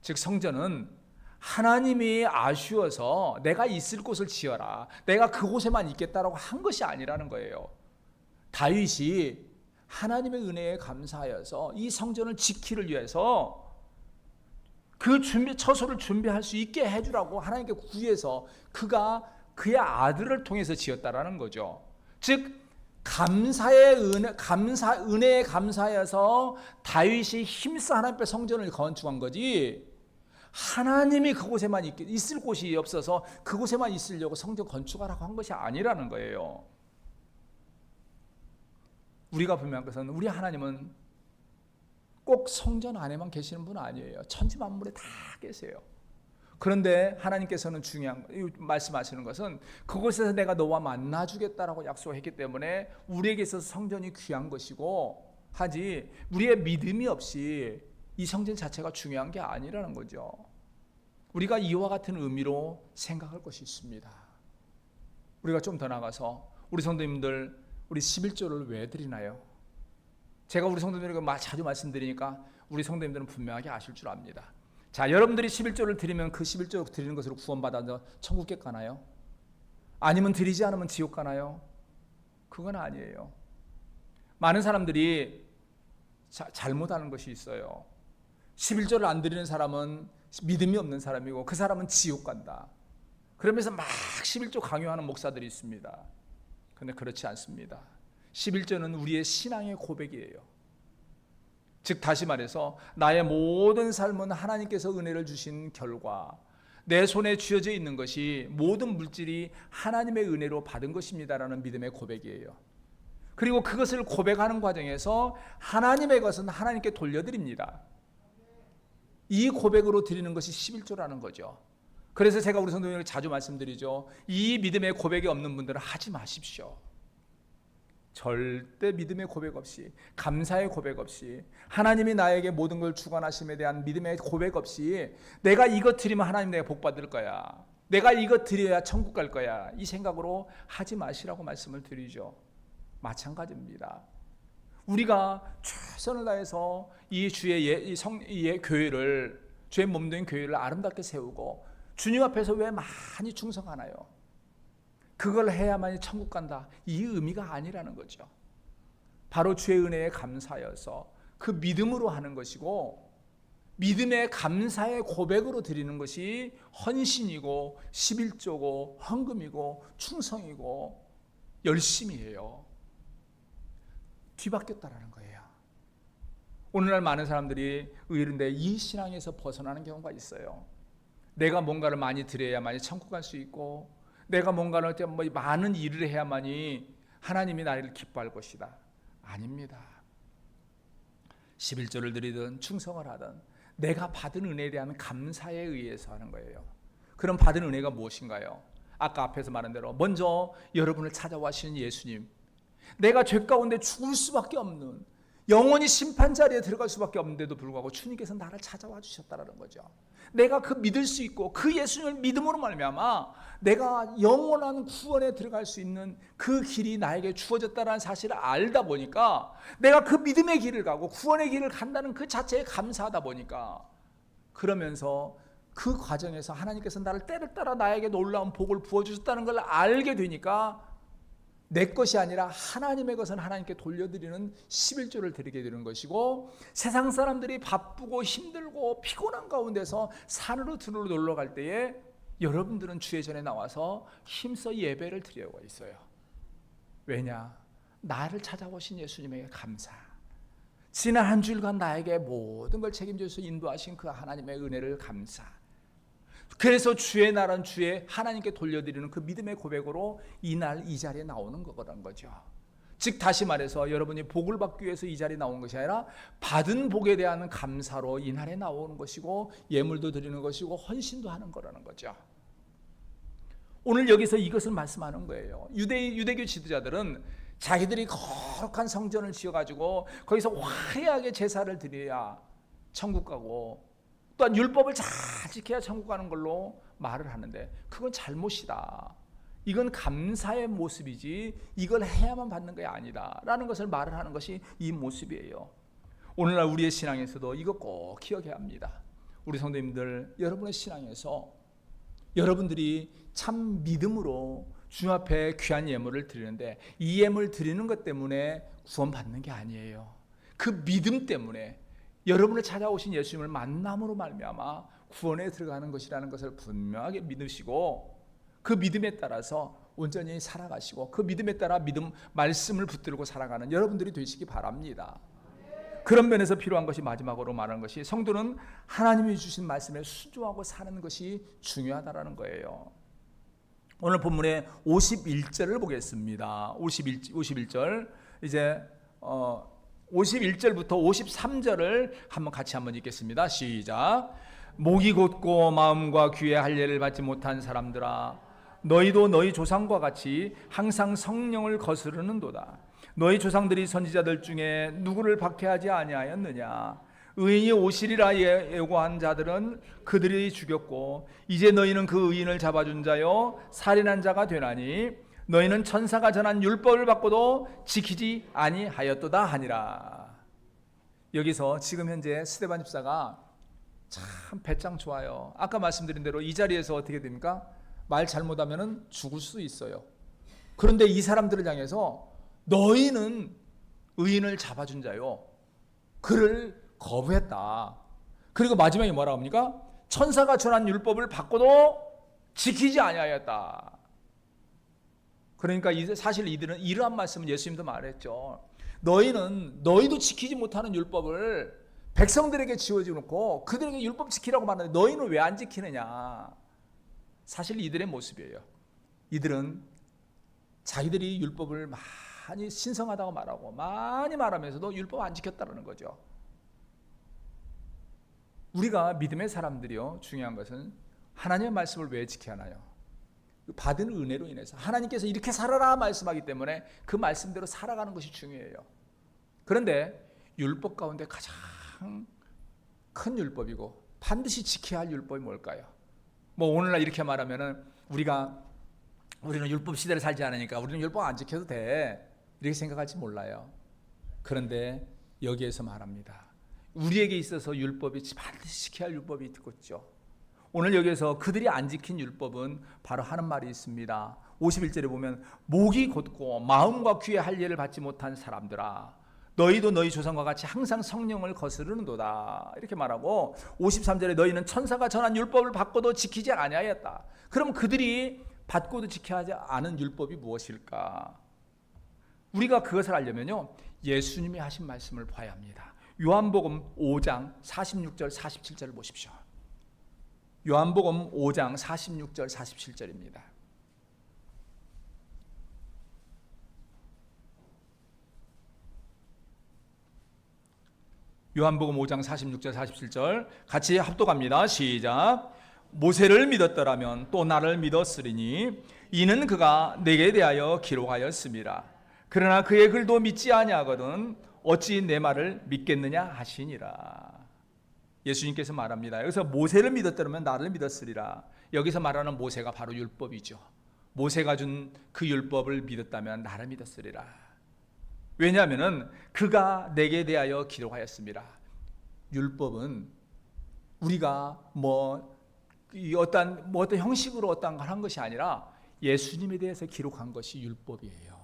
즉 성전은 하나님이 아쉬워서 내가 있을 곳을 지어라, 내가 그곳에만 있겠다라고 한 것이 아니라는 거예요. 다윗이 하나님의 은혜에 감사하여서 이 성전을 지키를 위해서 그 처소를 준비할 수 있게 해주라고 하나님께 구해서 그가 그의 아들을 통해서 지었다라는 거죠. 즉 은혜에 감사하여서 다윗이 힘써 하나님 앞에 성전을 건축한 거지, 하나님이 그곳에만 있을 곳이 없어서 그곳에만 있으려고 성전 건축하라고 한 것이 아니라는 거예요. 우리가 분명한 것은 우리 하나님은 꼭 성전 안에만 계시는 분은 아니에요. 천지 만물에 다 계세요. 그런데 하나님께서는 말씀하시는 것은 그곳에서 내가 너와 만나주겠다라고 약속했기 때문에 우리에게 있어서 성전이 귀한 것이고 하지 우리의 믿음이 없이 이 성전 자체가 중요한 게 아니라는 거죠. 우리가 이와 같은 의미로 생각할 것이 있습니다. 우리가 좀 더 나가서 우리 성도님들 우리 11조를 왜 드리나요? 제가 우리 성도님들에게 자주 말씀드리니까 우리 성도님들은 분명하게 아실 줄 압니다. 자, 여러분들이 11조를 드리면 그 11조 드리는 것으로 구원받아서 천국에 가나요? 아니면 드리지 않으면 지옥 가나요? 그건 아니에요. 많은 사람들이 잘못하는 것이 있어요. 11조를 안 드리는 사람은 믿음이 없는 사람이고 그 사람은 지옥 간다. 그러면서 막 11조 강요하는 목사들이 있습니다. 그런데 그렇지 않습니다. 11조는 우리의 신앙의 고백이에요. 즉 다시 말해서 나의 모든 삶은 하나님께서 은혜를 주신 결과 내 손에 쥐어져 있는 것이 모든 물질이 하나님의 은혜로 받은 것입니다라는 믿음의 고백이에요. 그리고 그것을 고백하는 과정에서 하나님의 것은 하나님께 돌려드립니다. 이 고백으로 드리는 것이 11조라는 거죠. 그래서 제가 우리 성도님에게 자주 말씀드리죠. 이 믿음의 고백이 없는 분들은 하지 마십시오. 절대 믿음의 고백 없이, 감사의 고백 없이, 하나님이 나에게 모든 걸 주관하심에 대한 믿음의 고백 없이 내가 이것 드리면 하나님 내가 복 받을 거야, 내가 이것 드려야 천국 갈 거야, 이 생각으로 하지 마시라고 말씀을 드리죠. 마찬가지입니다. 우리가 최선을 다해서 이 주의 이 교회를, 주의 몸된 교회를 아름답게 세우고 주님 앞에서 왜 많이 충성하나요? 그걸 해야만이 천국 간다, 이 의미가 아니라는 거죠. 바로 주의 은혜에 감사여서 그 믿음으로 하는 것이고, 믿음의 감사의 고백으로 드리는 것이 헌신이고 11조고 헌금이고 충성이고 열심히 해요. 뒤바뀌었다라는 거예요. 오늘날 많은 사람들이 의인데 이 신앙에서 벗어나는 경우가 있어요. 내가 뭔가를 많이 드려야만이 천국 갈 수 있고, 내가 뭔가를 많은 일을 해야만이 하나님이 나를 기뻐할 것이다. 아닙니다. 11조를 드리든 충성을 하든 내가 받은 은혜에 대한 감사에 의해서 하는 거예요. 그럼 받은 은혜가 무엇인가요? 아까 앞에서 말한 대로 먼저 여러분을 찾아와 주신 예수님, 내가 죄 가운데 죽을 수밖에 없는, 영원히 심판자리에 들어갈 수밖에 없는데도 불구하고 주님께서 나를 찾아와 주셨다는 거죠. 내가 그 믿을 수 있고 그 예수님을 믿음으로 말미암아 내가 영원한 구원에 들어갈 수 있는 그 길이 나에게 주어졌다는 사실을 알다 보니까, 내가 그 믿음의 길을 가고 구원의 길을 간다는 그 자체에 감사하다 보니까, 그러면서 그 과정에서 하나님께서 나를 때를 따라 나에게 놀라운 복을 부어주셨다는 걸 알게 되니까 내 것이 아니라 하나님의 것은 하나님께 돌려드리는 11조를 드리게 되는 것이고, 세상 사람들이 바쁘고 힘들고 피곤한 가운데서 산으로 들으러 놀러 갈 때에 여러분들은 주의 전에 나와서 힘써 예배를 드리고 있어요. 왜냐? 나를 찾아오신 예수님에게 감사, 지난 한 주일간 나에게 모든 걸 책임져서 인도하신 그 하나님의 은혜를 감사, 그래서 주의 날은 주의 하나님께 돌려드리는 그 믿음의 고백으로 이날 이 자리에 나오는 거라는 거죠. 즉 다시 말해서 여러분이 복을 받기 위해서 이 자리에 나온 것이 아니라 받은 복에 대한 감사로 이날에 나오는 것이고, 예물도 드리는 것이고 헌신도 하는 거라는 거죠. 오늘 여기서 이것을 말씀하는 거예요. 유대교 지도자들은 자기들이 거룩한 성전을 지어가지고 거기서 화려하게 제사를 드려야 천국 가고, 또한 율법을 잘 지켜야 천국 가는 걸로 말을 하는데 그건 잘못이다. 이건 감사의 모습이지 이걸 해야만 받는 게 아니다 라는 것을 말을 하는 것이 이 모습이에요. 오늘날 우리의 신앙에서도 이거 꼭 기억해야 합니다. 우리 성도님들, 여러분의 신앙에서 여러분들이 참 믿음으로 주님 앞에 귀한 예물을 드리는데, 이 예물 드리는 것 때문에 구원받는 게 아니에요. 그 믿음 때문에 여러분을 찾아오신 예수님을 만남으로 말미암아 구원에 들어가는 것이라는 것을 분명하게 믿으시고, 그 믿음에 따라서 온전히 살아가시고 그 믿음에 따라 믿음 말씀을 붙들고 살아가는 여러분들이 되시기 바랍니다. 그런 면에서 필요한 것이, 마지막으로 말하는 것이, 성도는 하나님이 주신 말씀에 순종하고 사는 것이 중요하다라는 거예요. 오늘 본문의 51절을 보겠습니다. 51절 이제 51절부터 53절을 같이 한번 읽겠습니다. 시작. 목이 곧고 마음과 귀에 할례를 받지 못한 사람들아, 너희도 너희 조상과 같이 항상 성령을 거스르는도다. 너희 조상들이 선지자들 중에 누구를 박해하지 아니하였느냐? 의인이 오시리라 예고한 자들은 그들이 죽였고, 이제 너희는 그 의인을 잡아준 자요 살인한 자가 되나니, 너희는 천사가 전한 율법을 받고도 지키지 아니하였도다 하니라. 여기서 지금 현재 스데반 집사가 참 배짱 좋아요. 아까 말씀드린 대로 이 자리에서 어떻게 됩니까? 말 잘못하면 죽을 수 있어요. 그런데 이 사람들을 향해서 너희는 의인을 잡아준 자요, 그를 거부했다. 그리고 마지막에 뭐라고 합니까? 천사가 전한 율법을 받고도 지키지 아니하였다. 그러니까 사실 이들은 이러한 말씀은 예수님도 말했죠. 너희도 지키지 못하는 율법을 백성들에게 지어주놓고 그들에게 율법 지키라고 말하는데 너희는 왜 안 지키느냐. 사실 이들의 모습이에요. 이들은 자기들이 율법을 많이 신성하다고 말하고 많이 말하면서도 율법 안 지켰다는 거죠. 우리가 믿음의 사람들이요, 중요한 것은 하나님의 말씀을 왜 지켜야 하나요? 받은 은혜로 인해서 하나님께서 이렇게 살아라 말씀하기 때문에 그 말씀대로 살아가는 것이 중요해요. 그런데 율법 가운데 가장 큰 율법이고 반드시 지켜야 할 율법이 뭘까요? 뭐 오늘날 이렇게 말하면은 우리는 율법 시대를 살지 않으니까 우리는 율법 안 지켜도 돼 이렇게 생각할지 몰라요. 그런데 여기에서 말합니다. 우리에게 있어서 율법이 반드시 지켜야 할 율법이 있겠죠. 오늘 여기에서 그들이 안 지킨 율법은 바로 하는 말이 있습니다. 51절에 보면 목이 곧고 마음과 귀에 할례를 받지 못한 사람들아 너희도 너희 조상과 같이 항상 성령을 거스르는도다 이렇게 말하고 53절에 너희는 천사가 전한 율법을 받고도 지키지 아니하였다. 그럼 그들이 받고도 지켜야 하지 않은 율법이 무엇일까? 우리가 그것을 알려면요 예수님이 하신 말씀을 봐야 합니다. 요한복음 5장 46절 47절을 보십시오. 요한복음 5장 46절 47절입니다. 요한복음 5장 46절 47절 같이 합독합니다. 시작. 모세를 믿었더라면 또 나를 믿었으리니 이는 그가 내게 대하여 기록하였습니다. 그러나 그의 글도 믿지 아니하거든 어찌 내 말을 믿겠느냐 하시니라. 예수님께서 말합니다. 여기서 모세를 믿었더라면 나를 믿었으리라. 여기서 말하는 모세가 바로 율법이죠. 모세가 준 그 율법을 믿었다면 나를 믿었으리라. 왜냐하면 그가 내게 대하여 기록하였습니다. 율법은 우리가 어떤 형식으로 어떤 걸 한 것이 아니라 예수님에 대해서 기록한 것이 율법이에요.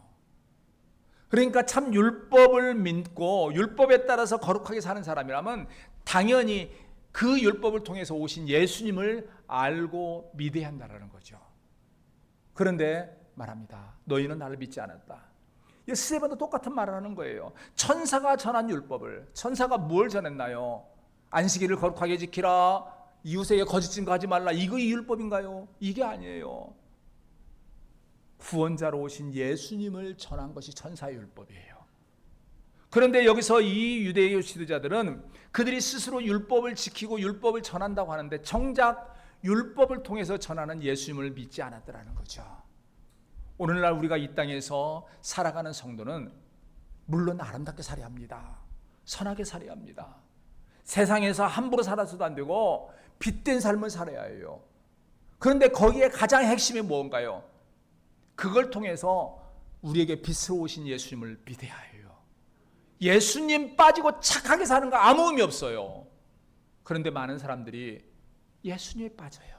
그러니까 참 율법을 믿고 율법에 따라서 거룩하게 사는 사람이라면 당연히 그 율법을 통해서 오신 예수님을 알고 믿어야 한다는 거죠. 그런데 말합니다. 너희는 나를 믿지 않았다. 스데반도 똑같은 말을 하는 거예요. 천사가 전한 율법을, 천사가 뭘 전했나요? 안식일을 거룩하게 지키라, 이웃에게 거짓 증거하지 말라, 이거 이 율법인가요? 이게 아니에요. 구원자로 오신 예수님을 전한 것이 천사의 율법이에요. 그런데 여기서 이 유대의 지도자들은 그들이 스스로 율법을 지키고 율법을 전한다고 하는데 정작 율법을 통해서 전하는 예수님을 믿지 않았더라는 거죠. 오늘날 우리가 이 땅에서 살아가는 성도는 물론 아름답게 살아야 합니다. 선하게 살아야 합니다. 세상에서 함부로 살아서도 안 되고 빛된 삶을 살아야 해요. 그런데 거기에 가장 핵심이 뭔가요? 그걸 통해서 우리에게 빛으로 오신 예수님을 믿어야 해요. 예수님 빠지고 착하게 사는 거 아무 의미 없어요. 그런데 많은 사람들이 예수님에 빠져요.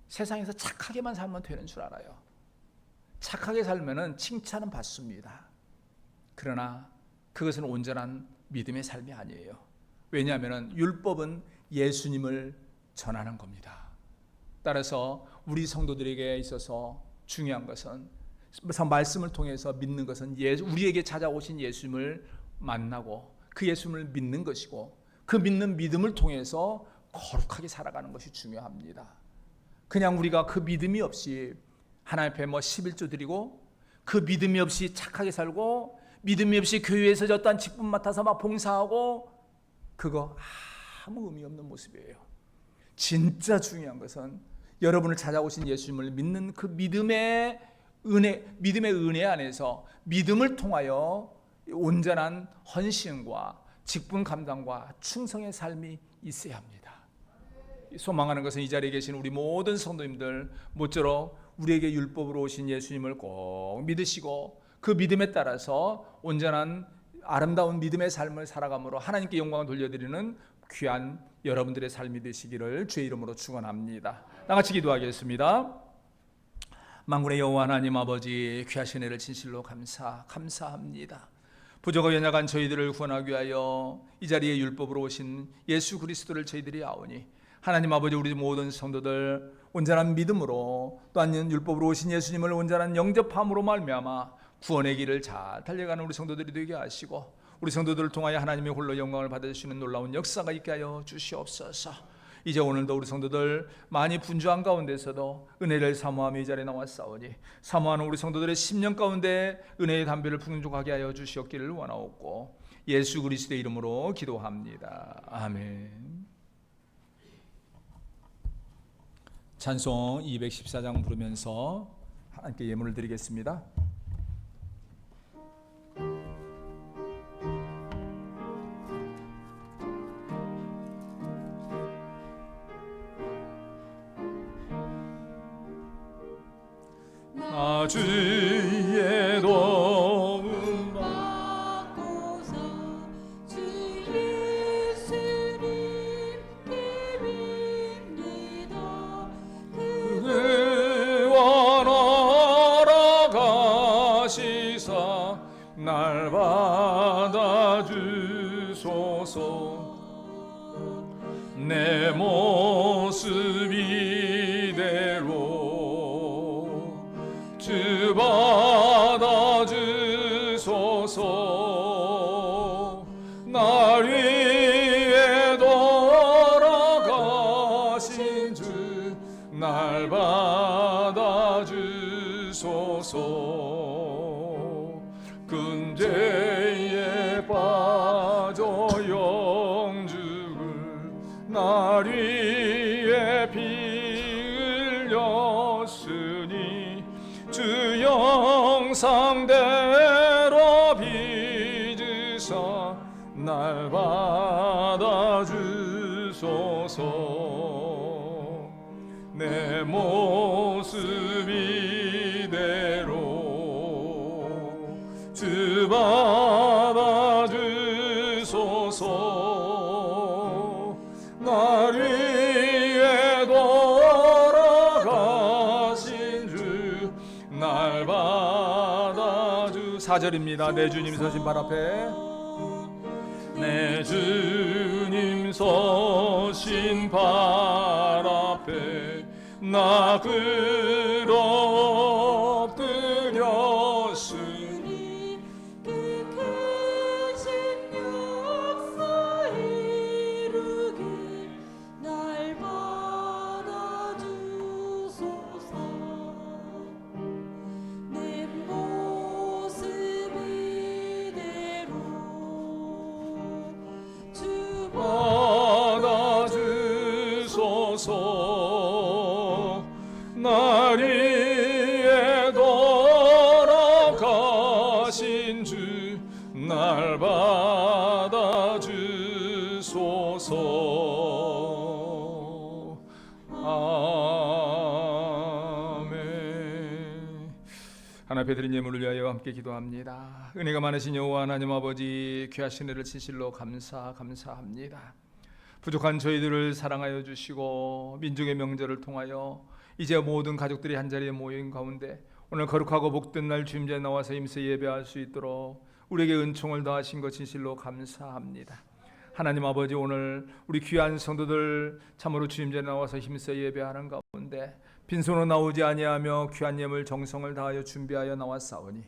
세상에서 착하게만 살면 되는 줄 알아요. 착하게 살면은 칭찬은 받습니다. 그러나 그것은 온전한 믿음의 삶이 아니에요. 왜냐하면 율법은 예수님을 전하는 겁니다. 따라서 우리 성도들에게 있어서 중요한 것은 말씀을 통해서 믿는 것은 우리에게 찾아오신 예수님을 만나고 그 예수님을 믿는 것이고 그 믿는 믿음을 통해서 거룩하게 살아가는 것이 중요합니다. 그냥 우리가 그 믿음이 없이 하나님 앞에 11조 드리고 그 믿음이 없이 착하게 살고 믿음이 없이 교회에서 어떤 직분 맡아서 막 봉사하고 그거 아무 의미 없는 모습이에요. 진짜 중요한 것은 여러분을 찾아오신 예수님을 믿는 그 믿음의 은혜 안에서 믿음을 통하여 온전한 헌신과 직분 감당과 충성의 삶이 있어야 합니다. 소망하는 것은 이 자리에 계신 우리 모든 성도님들 모쪼록 우리에게 율법으로 오신 예수님을 꼭 믿으시고 그 믿음에 따라서 온전한 아름다운 믿음의 삶을 살아감으로 하나님께 영광을 돌려드리는 귀한 여러분들의 삶이 되시기를 주의 이름으로 축원합니다. 다 같이 기도하겠습니다. 만군의 여호와 하나님 아버지, 귀하신 은혜를 진실로 감사합니다. 부족하고 연약한 저희들을 구원하기 위하여 이 자리에 율법으로 오신 예수 그리스도를 저희들이 아오니 하나님 아버지, 우리 모든 성도들 온전한 믿음으로 또한 율법으로 오신 예수님을 온전한 영접함으로 말미암아 구원의 길을 잘 달려가는 우리 성도들이 되게 하시고 우리 성도들을 통하여 하나님의 홀로 영광을 받으시는 놀라운 역사가 있게 하여 주시옵소서. 이제 오늘도 우리 성도들 많이 분주한 가운데서도 은혜를 사모하며 이 자리에 나왔사오니 사모하는 우리 성도들의 심령 가운데 은혜의 담배를 풍족하게 하여 주시옵기를 원하옵고 예수 그리스도의 이름으로 기도합니다. 아멘. 찬송 214장 부르면서 함께 예물을 드리겠습니다. 나 주의 도움 받고서 주 예수님께 빕니다. 그를 원하러 가시사 날 받아주소서. 내 모습 이대로 주 받아주소서. 날 위해 돌아가신 주 날 받아주소서. 근죄에 빠져 영죽을 날 위해 피 흘렸으니 주 영상대로 빚으사 날 받아주소서. 내 모습 이대로 주 받아주소서. 날 위해 돌아가신 주 날 받아주. 4절입니다. 내 주님 서신 발 앞에, 내 주님 서신 발 앞에 나 그로 엎드렸으니 그 크신 역사 이루게 날 받아주소서. 내 모습 이대로 주 받아주소서. 날 위해 돌아가신 주 날 받아주소서. 아멘. 하나 앞에 드린 예물을 위하여 함께 기도합니다. 은혜가 많으신 여호와 하나님 아버지, 귀하신 은혜를 진실로 감사합니다. 부족한 저희들을 사랑하여 주시고 민족의 명절을 통하여 이제 모든 가족들이 한자리에 모인 가운데 오늘 거룩하고 복된 날 주임자에 나와서 임세 예배할 수 있도록 우리에게 은총을 더하신 것 진실로 감사합니다. 하나님 아버지, 오늘 우리 귀한 성도들 참으로 주임자에 나와서 힘써 예배하는 가운데 빈손으로 나오지 아니하며 귀한 예물 정성을 다하여 준비하여 나왔사오니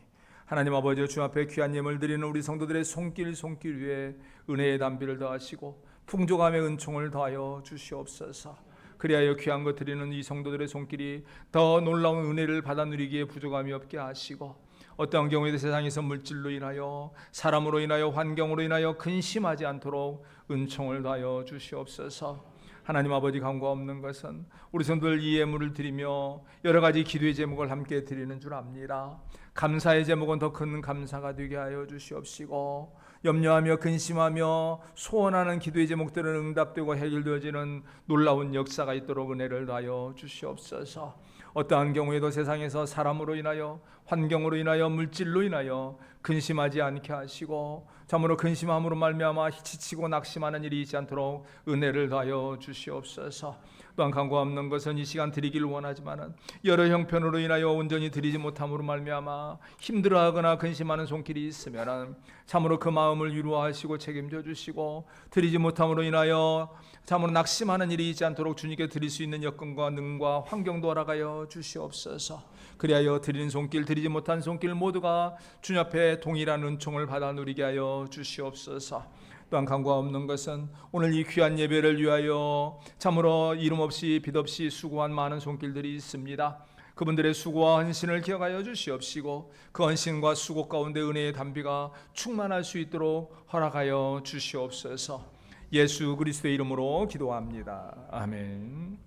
하나님 아버지, 주 앞에 귀한 예물 드리는 우리 성도들의 손길 위에 은혜의 담비를 더하시고 풍족함의 은총을 더하여 주시옵소서. 그리하여 귀한 것 드리는 이 성도들의 손길이 더 놀라운 은혜를 받아 누리기에 부족함이 없게 하시고, 어떠한 경우에도 세상에서 물질로 인하여, 사람으로 인하여, 환경으로 인하여 근심하지 않도록 은총을 더하여 주시옵소서. 하나님 아버지, 간과 없는 것은 우리 성도들 이 예물을 드리며 여러 가지 기도의 제목을 함께 드리는 줄 압니다. 감사의 제목은 더 큰 감사가 되게 하여 주시옵시고, 염려하며 근심하며 소원하는 기도의 제목들은 응답되고 해결되어지는 놀라운 역사가 있도록 은혜를 더하여 주시옵소서. 어떠한 경우에도 세상에서 사람으로 인하여, 환경으로 인하여, 물질로 인하여 근심하지 않게 하시고, 참으로 근심함으로 말미암아 지치고 낙심하는 일이 있지 않도록 은혜를 더하여 주시옵소서. 또한 간과 없는 것은 이 시간 드리기를 원하지만은 여러 형편으로 인하여 온전히 드리지 못함으로 말미암아 힘들어하거나 근심하는 손길이 있으면은 참으로 그 마음을 위로하시고 책임져 주시고, 드리지 못함으로 인하여 참으로 낙심하는 일이 있지 않도록 주님께 드릴 수 있는 여건과 능과 환경도 허락하여 주시옵소서. 그리하여 드리는 손길, 드리지 못한 손길 모두가 주님 앞에 동일한 은총을 받아 누리게 하여 주시옵소서. 또한 간과 없는 것은 오늘 이 귀한 예배를 위하여 참으로 이름 없이 빛 없이 수고한 많은 손길들이 있습니다. 그분들의 수고와 헌신을 기억하여 주시옵시고, 그 헌신과 수고 가운데 은혜의 담비가 충만할 수 있도록 허락하여 주시옵소서. 예수 그리스도의 이름으로 기도합니다. 아멘.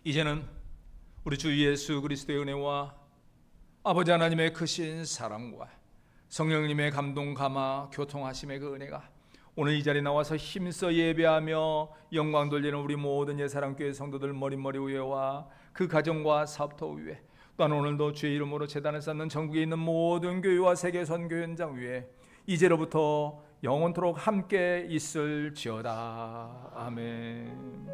이제는 우리 주 예수 그리스도의 은혜와 아버지 하나님의 크신 사랑과 성령님의 감동 감화 교통하심의 그 은혜가 오늘 이 자리에 나와서 힘써 예배하며 영광 돌리는 우리 모든 예사랑교회 성도들 머릿머리 위에와 그 가정과 사업터 위에, 또한 오늘도 주의 이름으로 제단을 쌓는 전국에 있는 모든 교회와 세계 선교 현장 위에 이제로부터 영원토록 함께 있을지어다. 아멘.